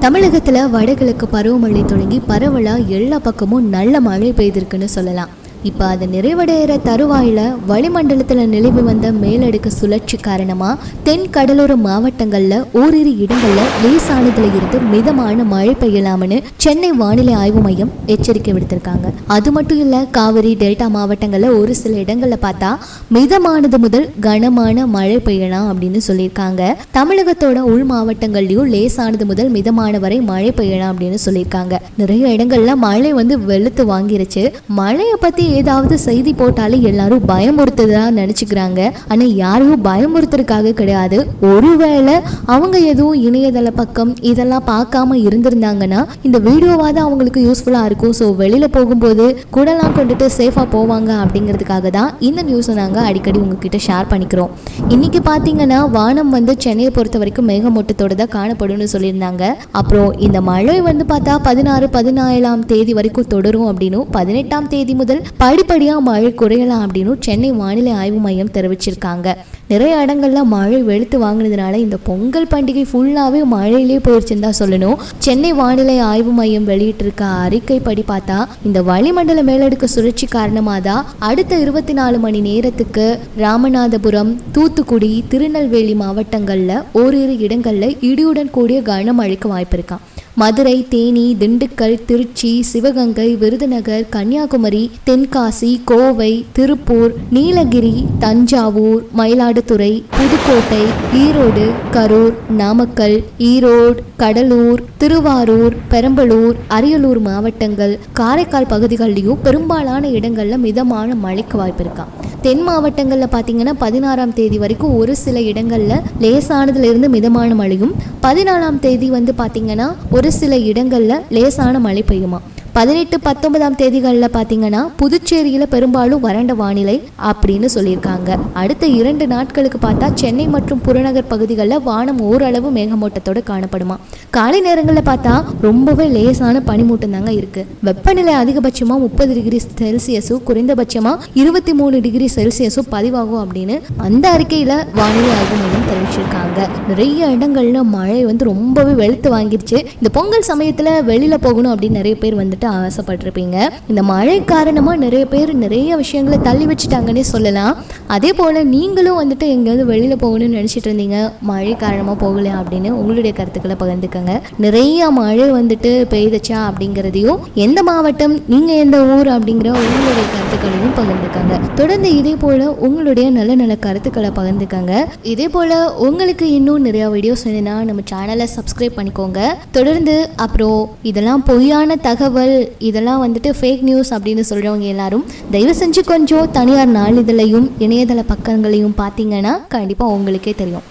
தமிழகத்துல வடகிழக்கு பருவமழை தொடங்கி பரவலா எல்லா பக்கமும் நல்ல மழை பெய்திருக்குன்னு சொல்லலாம். இப்போ அது நிறைவடைகிற தருவாயில் வளிமண்டலத்தில் நிலவி வந்த மேலடுக்கு சுழற்சி காரணமாக தென் கடலோர மாவட்டங்களில் ஓரிரு இடங்களில் லேசானதுல இருந்து மிதமான மழை பெய்யலாம்னு சென்னை வானிலை ஆய்வு மையம் எச்சரிக்கை விடுத்திருக்காங்க. அது மட்டும் இல்லை, காவிரி டெல்டா மாவட்டங்களில் ஒரு சில இடங்களில் பார்த்தா மிதமானது முதல் கனமான மழை பெய்யலாம் அப்படின்னு சொல்லியிருக்காங்க. தமிழகத்தோட உள் மாவட்டங்கள்லையும் லேசானது முதல் மிதமான வரை மழை பெய்யலாம் அப்படின்னு சொல்லியிருக்காங்க. நிறைய இடங்கள்ல மழை வெளுத்து வாங்கிருச்சு. மழையை பற்றி ஏதாவது செய்தி போட்டாலே எல்லாரும் பயமுறுத்துதா நினைச்சுக்கிறாங்க. ஆனா யாரையும் பயமுறுத்துறதுக்காக கிடையாது. ஒருவேளை அவங்க எதுவும் இணையதள பக்கம் இதெல்லாம் பார்க்காம இருந்திருந்தாங்கன்னா இந்த வீடியோவாவது அவங்களுக்கு யூஸ்ஃபுல்லா இருக்கும். ஸோ வெளியில போகும்போது கூடலாம் கொண்டுட்டு சேஃபா போவாங்க அப்படிங்கிறதுக்காக தான் இந்த நியூஸை நாங்கள் அடிக்கடி உங்ககிட்ட ஷேர் பண்ணிக்கிறோம். இன்னைக்கு பார்த்தீங்கன்னா வானம் சென்னையை பொறுத்த வரைக்கும் மேகமூட்டத்தோடு தான் காணப்படும்னு சொல்லியிருந்தாங்க. அப்புறம் இந்த மழை பார்த்தா 16-17ஆம் தேதி வரைக்கும் தொடரும் அப்படின்னும் 18ஆம் தேதி முதல் படிப்படியா மழை குறையலாம் அப்படின்னு சென்னை வானிலை ஆய்வு மையம் தெரிவிச்சிருக்காங்க. நிறைய இடங்கள்ல மழை வெளுத்து வாங்கினதுனால இந்த பொங்கல் பண்டிகை ஃபுல்லாவே மழையிலே போயிடுச்சுன்னு தான் சொல்லணும். சென்னை வானிலை ஆய்வு மையம் வெளியிட்டிருக்க அறிக்கை படி பார்த்தா இந்த வளிமண்டல மேலடுக்கு சுழற்சி காரணமாக தான் அடுத்த 24 மணி நேரத்துக்கு ராமநாதபுரம், தூத்துக்குடி, திருநெல்வேலி மாவட்டங்கள்ல ஓரிரு இடங்கள்ல இடியுடன் கூடிய கனமழைக்கு வாய்ப்பு இருக்கான். மதுரை, தேனி, திண்டுக்கல், திருச்சி, சிவகங்கை, விருதுநகர், கன்னியாகுமரி, தென்காசி, கோவை, திருப்பூர், நீலகிரி, தஞ்சாவூர், மயிலாடுதுறை, புதுக்கோட்டை, ஈரோடு, கரூர், நாமக்கல், ஈரோடு, கடலூர், திருவாரூர், பெரம்பலூர், அரியலூர் மாவட்டங்கள், காரைக்கால் பகுதிகளிலும் பெரும்பாலான இடங்கள்ல மிதமான மழைக்கு வாய்ப்பு இருக்கா. தென் மாவட்டங்கள்ல பார்த்தீங்கன்னா 16ஆம் தேதி வரைக்கும் ஒரு சில இடங்கள்ல லேசானதுல இருந்து மிதமான மழையும், 14ஆம் தேதி பார்த்தீங்கன்னா ஒரு சில இடங்கள்ல லேசான மழை பெய்யுமா. 18-19ஆம் தேதிகளில் பார்த்தீங்கன்னா புதுச்சேரியில் பெரும்பாலும் வறண்ட வானிலை அப்படின்னு சொல்லியிருக்காங்க. அடுத்த 2 நாட்களுக்கு பார்த்தா சென்னை மற்றும் புறநகர் பகுதிகளில் வானம் ஓரளவு மேகமூட்டத்தோடு காணப்படுமா. காலை நேரங்களில் பார்த்தா ரொம்பவே லேசான பனிமூட்டம் தாங்க இருக்கு. வெப்பநிலை அதிகபட்சமாக 30 டிகிரி செல்சியஸும் குறைந்தபட்சமாக 23 டிகிரி செல்சியஸும் பதிவாகும் அப்படின்னு அந்த அறிக்கையில் வானிலை ஆய்வு மையம் தெரிவிச்சிருக்காங்க. நிறைய இடங்கள்ல மழை ரொம்பவே வெளுத்து வாங்கிருச்சு. இந்த பொங்கல் சமயத்தில் வெளியில போகணும் அப்படின்னு நிறைய பேர் ஆசைப்பட்டிருப்பீங்க. இந்த மழை காரணமா நிறைய பேர் நிறைய விஷயங்களை தள்ளி வச்சுட்டாங்கன்னே சொல்லலாம். அதே போல நீங்களும் எங்கேயாவது வெளியில போகணும்னு நினைச்சிட்டு இருந்தீங்க, மழை காரணமா போகல அப்படின்னு உங்களுடைய கருத்துக்களை பகிர்ந்துக்கங்க. நிறைய மழை பெய்தச்சா அப்படிங்கிறதையும், எந்த மாவட்டம், நீங்க எந்த ஊர் அப்படிங்கிற உங்களுடைய கருத்துக்களையும் பகிர்ந்துக்கங்க. தொடர்ந்து இதே போல உங்களுடைய நல்ல நல்ல கருத்துக்களை பகிர்ந்துக்கங்க. இதே போல உங்களுக்கு இன்னும் நிறைய வீடியோஸ் வேணும்னா நம்ம சேனலை சப்ஸ்கிரைப் பண்ணிக்கோங்க. தொடர்ந்து அப்புறம் இதெல்லாம் பொய்யான தகவல், இதெல்லாம் ஃபேக் நியூஸ் அப்படின்னு சொல்றவங்க எல்லாரும் தயவு செஞ்சு கொஞ்சம் தனியார் நாளிதழையும் இணையதள பக்கங்களையும் பார்த்தீங்கன்னா கண்டிப்பா உங்களுக்கே தெரியும்.